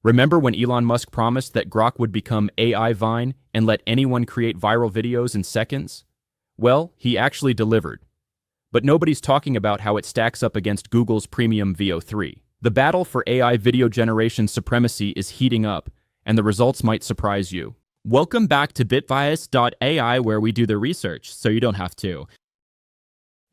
Remember when Elon Musk promised that Grok would become AI Vine and let anyone create viral videos in seconds? Well, he actually delivered. But nobody's talking about how it stacks up against Google's premium Veo 3. The battle for AI video generation supremacy is heating up, and the results might surprise you. Welcome back to BitBiasedAI, where we do the research, so you don't have to.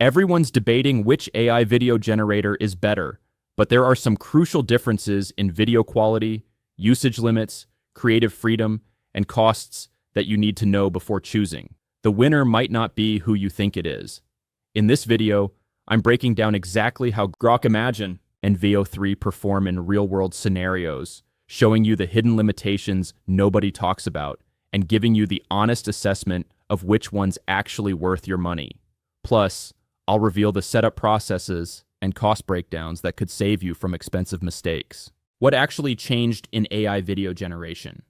Everyone's debating which AI video generator is better, but there are some crucial differences in video quality, usage limits, creative freedom, and costs that you need to know before choosing. The winner might not be who you think it is. In this video, I'm breaking down exactly how Grok Imagine and Veo 3 perform in real-world scenarios, showing you the hidden limitations nobody talks about, and giving you the honest assessment of which one's actually worth your money. Plus, I'll reveal the setup processes and cost breakdowns that could save you from expensive mistakes. What actually changed in AI video generation?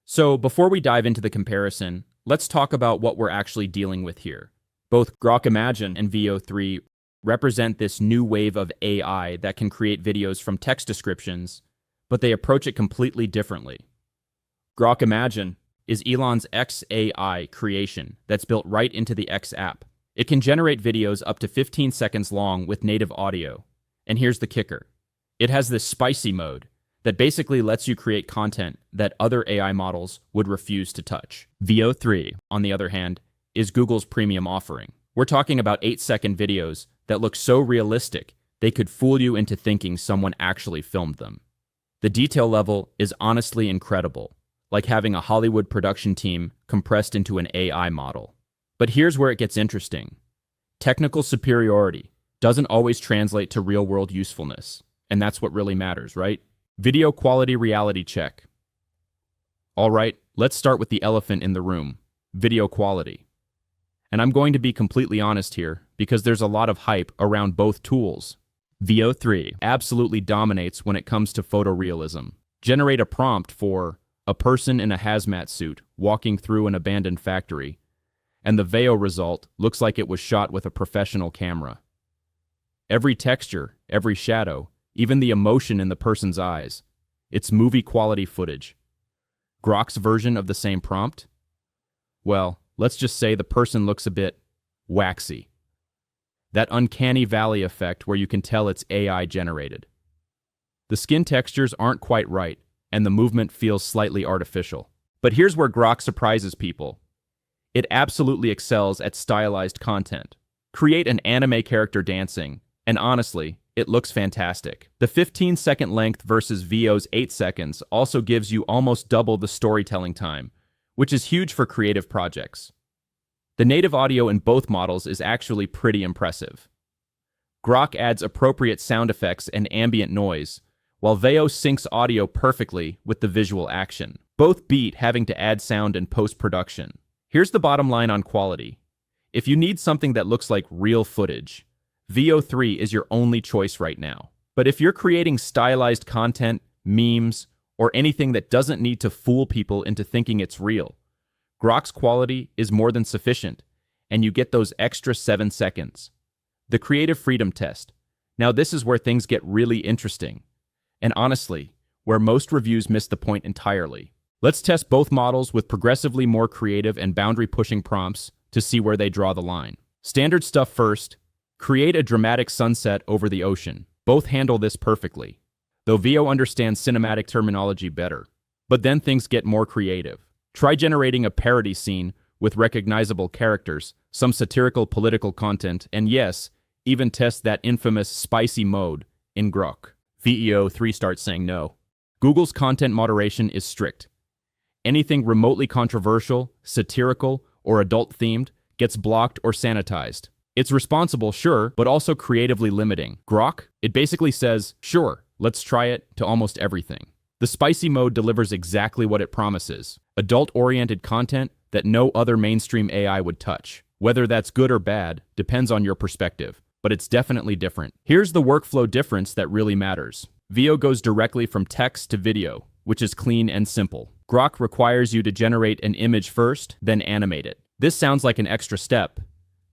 So, before we dive into the comparison, let's talk about what we're actually dealing with here. Both Grok Imagine and Veo 3 represent this new wave of AI that can create videos from text descriptions, but they approach it completely differently. Grok Imagine is Elon's XAI creation that's built right into the X app. It can generate videos up to 15 seconds long with native audio. And here's the kicker. It has this spicy mode that basically lets you create content that other AI models would refuse to touch. Veo 3, on the other hand, is Google's premium offering. We're talking about 8-second videos that look so realistic they could fool you into thinking someone actually filmed them. The detail level is honestly incredible, like having a Hollywood production team compressed into an AI model. But here's where it gets interesting. Technical superiority doesn't always translate to real-world usefulness, and that's what really matters, right? Video quality reality check. All right, let's start with the elephant in the room, video quality. And I'm going to be completely honest here, because there's a lot of hype around both tools. Veo 3 absolutely dominates when it comes to photorealism. Generate a prompt for a person in a hazmat suit walking through an abandoned factory, and the Veo result looks like it was shot with a professional camera. Every texture, every shadow, even the emotion in the person's eyes, it's movie-quality footage. Grok's version of the same prompt? Well, let's just say the person looks a bit waxy. That uncanny valley effect where you can tell it's AI generated. The skin textures aren't quite right, and the movement feels slightly artificial. But here's where Grok surprises people. It absolutely excels at stylized content. Create an anime character dancing, and honestly, it looks fantastic. The 15-second length versus Veo's 8 seconds also gives you almost double the storytelling time, which is huge for creative projects. The native audio in both models is actually pretty impressive. Grok adds appropriate sound effects and ambient noise, while Veo syncs audio perfectly with the visual action. Both beat having to add sound in post-production. Here's the bottom line on quality. If you need something that looks like real footage, Veo 3 is your only choice right now. But if you're creating stylized content, memes, or anything that doesn't need to fool people into thinking it's real, Grok's quality is more than sufficient, and you get those extra 7 seconds. The creative freedom test. Now this is where things get really interesting, and honestly, where most reviews miss the point entirely. Let's test both models with progressively more creative and boundary-pushing prompts to see where they draw the line. Standard stuff first. Create a dramatic sunset over the ocean. Both handle this perfectly, though Veo understands cinematic terminology better. But then things get more creative. Try generating a parody scene with recognizable characters, some satirical political content, and yes, even test that infamous spicy mode in Grok. Veo 3 starts saying no. Google's content moderation is strict. Anything remotely controversial, satirical, or adult-themed gets blocked or sanitized. It's responsible, sure, but also creatively limiting. Grok, it basically says, sure, let's try it to almost everything. The spicy mode delivers exactly what it promises. Adult-oriented content that no other mainstream AI would touch. Whether that's good or bad depends on your perspective, but it's definitely different. Here's the workflow difference that really matters. Veo goes directly from text to video, which is clean and simple. Grok requires you to generate an image first, then animate it. This sounds like an extra step,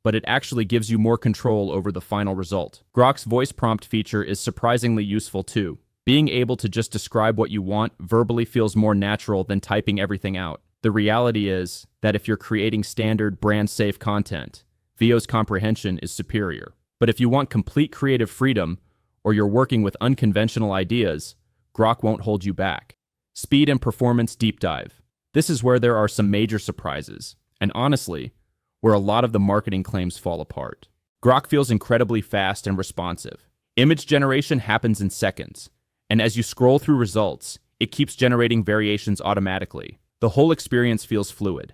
but it actually gives you more control over the final result. Grok's voice prompt feature is surprisingly useful too. Being able to just describe what you want verbally feels more natural than typing everything out. The reality is that if you're creating standard, brand-safe content, Veo's comprehension is superior. But if you want complete creative freedom, or you're working with unconventional ideas, Grok won't hold you back. Speed and performance deep dive. This is where there are some major surprises, and honestly, where a lot of the marketing claims fall apart. Grok feels incredibly fast and responsive. Image generation happens in seconds, and as you scroll through results, it keeps generating variations automatically. The whole experience feels fluid,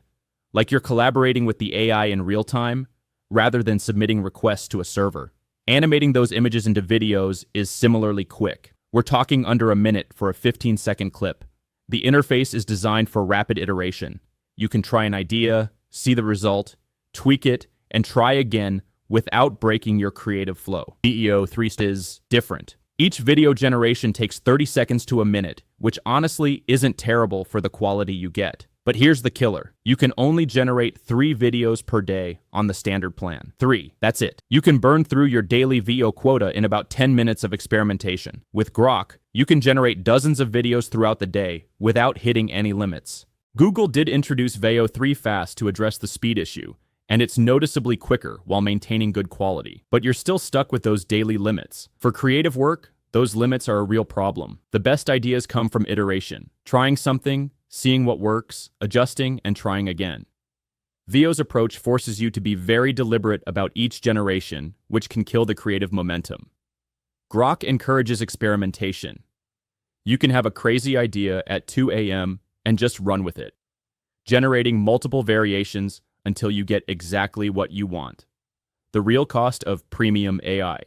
like you're collaborating with the AI in real time, rather than submitting requests to a server. Animating those images into videos is similarly quick. We're talking under a minute for a 15-second clip. The interface is designed for rapid iteration. You can try an idea, see the result, tweak it, and try again without breaking your creative flow. Veo 3 is different. Each video generation takes 30 seconds to a minute, which honestly isn't terrible for the quality you get. But here's the killer. You can only generate 3 videos per day on the standard plan. 3, that's it. You can burn through your daily Veo quota in about 10 minutes of experimentation. With Grok, you can generate dozens of videos throughout the day without hitting any limits. Google did introduce Veo 3 Fast to address the speed issue, and it's noticeably quicker while maintaining good quality. But you're still stuck with those daily limits. For creative work, those limits are a real problem. The best ideas come from iteration. Trying something, seeing what works, adjusting, and trying again. Veo's approach forces you to be very deliberate about each generation, which can kill the creative momentum. Grok encourages experimentation. You can have a crazy idea at 2 a.m. and just run with it, generating multiple variations until you get exactly what you want. The real cost of premium AI.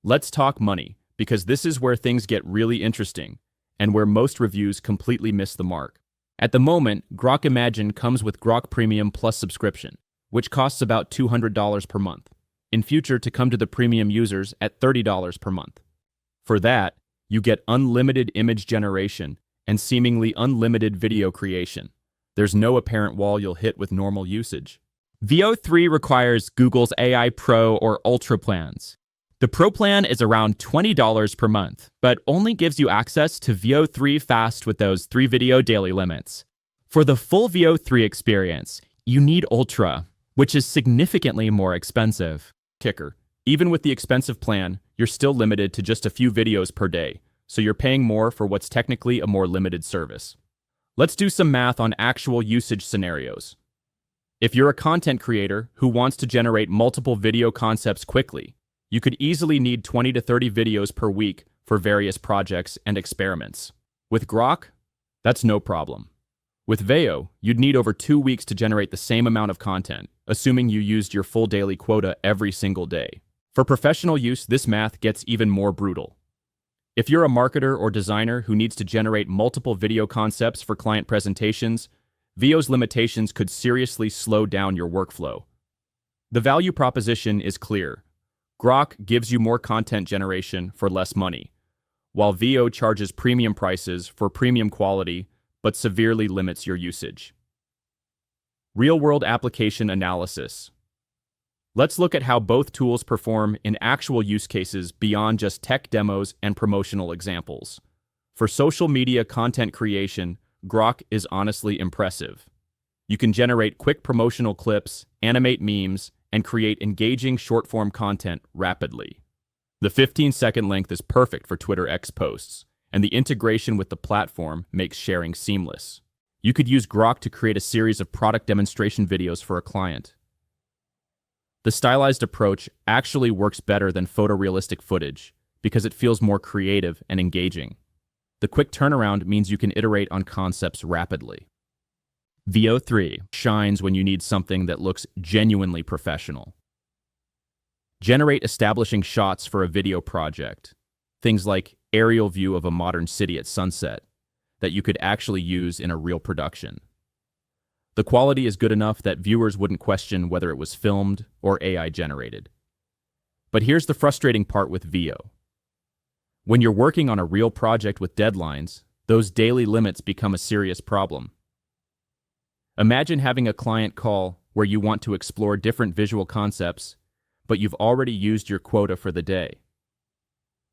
Let's talk money, because this is where things get really interesting, and where most reviews completely miss the mark. At the moment, Grok Imagine comes with Grok Premium Plus subscription, which costs about $200 per month. In future, to come to the premium users at $30 per month. For that, you get unlimited image generation and seemingly unlimited video creation. There's no apparent wall you'll hit with normal usage. Veo 3 requires Google's AI Pro or Ultra plans. The Pro plan is around $20 per month, but only gives you access to Veo 3 Fast with those 3 video daily limits. For the full Veo 3 experience, you need Ultra, which is significantly more expensive. Kicker. Even with the expensive plan, you're still limited to just a few videos per day, so you're paying more for what's technically a more limited service. Let's do some math on actual usage scenarios. If you're a content creator who wants to generate multiple video concepts quickly, you could easily need 20 to 30 videos per week for various projects and experiments. With Grok, that's no problem. With Veo, you'd need over 2 weeks to generate the same amount of content, assuming you used your full daily quota every single day. For professional use, this math gets even more brutal. If you're a marketer or designer who needs to generate multiple video concepts for client presentations, Veo's limitations could seriously slow down your workflow. The value proposition is clear. Grok gives you more content generation for less money, while Veo charges premium prices for premium quality but severely limits your usage. Real-world application analysis. Let's look at how both tools perform in actual use cases beyond just tech demos and promotional examples. For social media content creation, Grok is honestly impressive. You can generate quick promotional clips, animate memes, and create engaging short-form content rapidly. The 15-second length is perfect for Twitter X posts, and the integration with the platform makes sharing seamless. You could use Grok to create a series of product demonstration videos for a client. The stylized approach actually works better than photorealistic footage because it feels more creative and engaging. The quick turnaround means you can iterate on concepts rapidly. Veo 3 shines when you need something that looks genuinely professional. Generate establishing shots for a video project, things like aerial view of a modern city at sunset, that you could actually use in a real production. The quality is good enough that viewers wouldn't question whether it was filmed or AI generated. But here's the frustrating part with Veo. When you're working on a real project with deadlines, those daily limits become a serious problem. Imagine having a client call where you want to explore different visual concepts, but you've already used your quota for the day.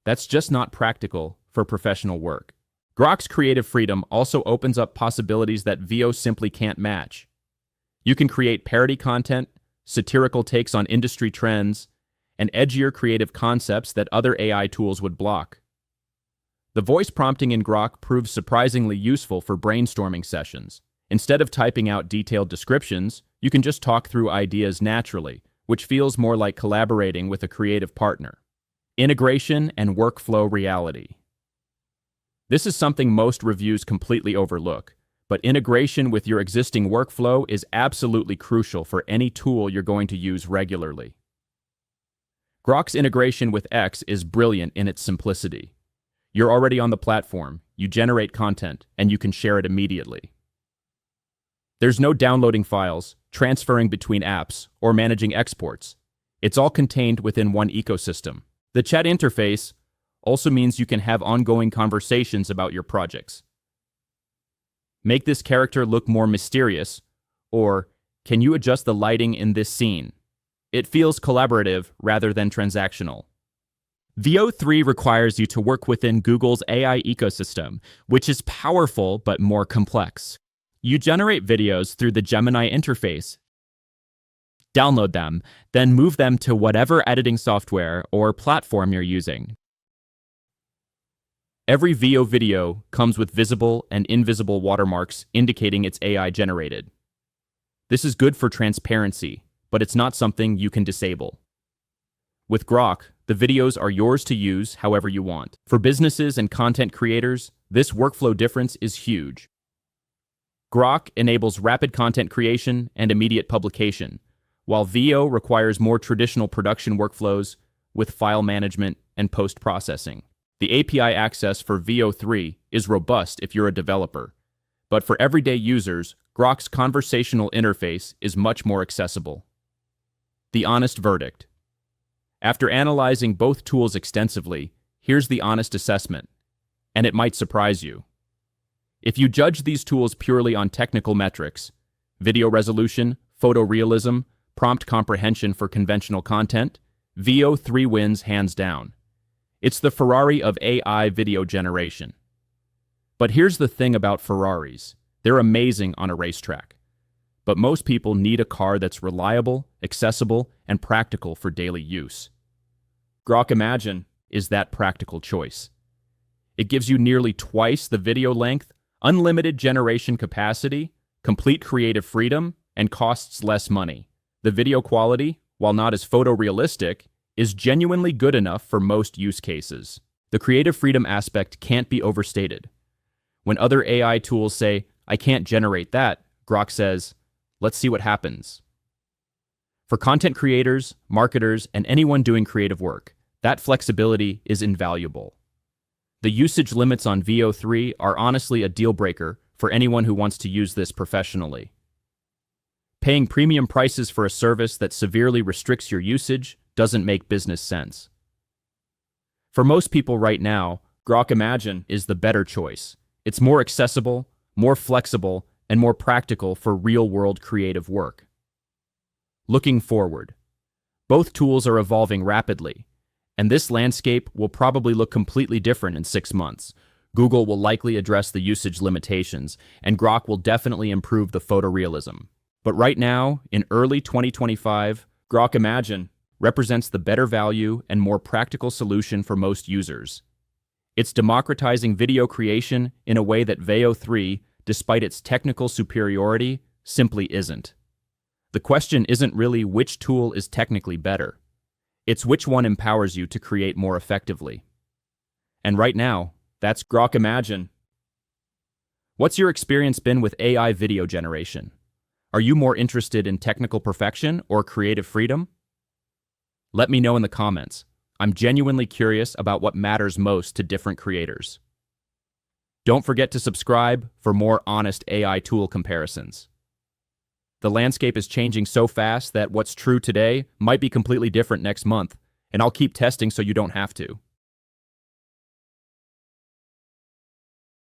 That's just not practical for professional work. Grok's creative freedom also opens up possibilities that Veo simply can't match. You can create parody content, satirical takes on industry trends, and edgier creative concepts that other AI tools would block. The voice prompting in Grok proves surprisingly useful for brainstorming sessions. Instead of typing out detailed descriptions, you can just talk through ideas naturally, which feels more like collaborating with a creative partner. Integration and workflow reality. This is something most reviews completely overlook, but integration with your existing workflow is absolutely crucial for any tool you're going to use regularly. Grok's integration with X is brilliant in its simplicity. You're already on the platform, you generate content, and you can share it immediately. There's no downloading files, transferring between apps, or managing exports. It's all contained within one ecosystem. The chat interface also means you can have ongoing conversations about your projects. Make this character look more mysterious, or can you adjust the lighting in this scene? It feels collaborative rather than transactional. Veo 3 requires you to work within Google's AI ecosystem, which is powerful but more complex. You generate videos through the Gemini interface, download them, then move them to whatever editing software or platform you're using. Every Veo video comes with visible and invisible watermarks indicating it's AI generated. This is good for transparency, but it's not something you can disable. With Grok, the videos are yours to use however you want. For businesses and content creators, this workflow difference is huge. Grok enables rapid content creation and immediate publication, while Veo requires more traditional production workflows with file management and post-processing. The API access for Veo 3 is robust if you're a developer, but for everyday users, Grok's conversational interface is much more accessible. The honest verdict. After analyzing both tools extensively, here's the honest assessment, and it might surprise you. If you judge these tools purely on technical metrics, video resolution, photorealism, prompt comprehension for conventional content, Veo 3 wins hands down. It's the Ferrari of AI video generation. But here's the thing about Ferraris. They're amazing on a racetrack. But most people need a car that's reliable, accessible, and practical for daily use. Grok Imagine is that practical choice. It gives you nearly twice the video length, unlimited generation capacity, complete creative freedom, and costs less money. The video quality, while not as photorealistic, is genuinely good enough for most use cases. The creative freedom aspect can't be overstated. When other AI tools say, "I can't generate that," Grok says, "Let's see what happens." For content creators, marketers, and anyone doing creative work, that flexibility is invaluable. The usage limits on Veo 3 are honestly a deal breaker for anyone who wants to use this professionally. Paying premium prices for a service that severely restricts your usage doesn't make business sense. For most people right now, Grok Imagine is the better choice. It's more accessible, more flexible, and more practical for real-world creative work. Looking forward, both tools are evolving rapidly, and this landscape will probably look completely different in 6 months. Google will likely address the usage limitations, and Grok will definitely improve the photorealism. But right now, in early 2025, Grok Imagine represents the better value and more practical solution for most users. It's democratizing video creation in a way that Veo 3, despite its technical superiority, simply isn't. The question isn't really which tool is technically better. It's which one empowers you to create more effectively. And right now, that's Grok Imagine. What's your experience been with AI video generation? Are you more interested in technical perfection or creative freedom? Let me know in the comments. I'm genuinely curious about what matters most to different creators. Don't forget to subscribe for more honest AI tool comparisons. The landscape is changing so fast that what's true today might be completely different next month, and I'll keep testing so you don't have to.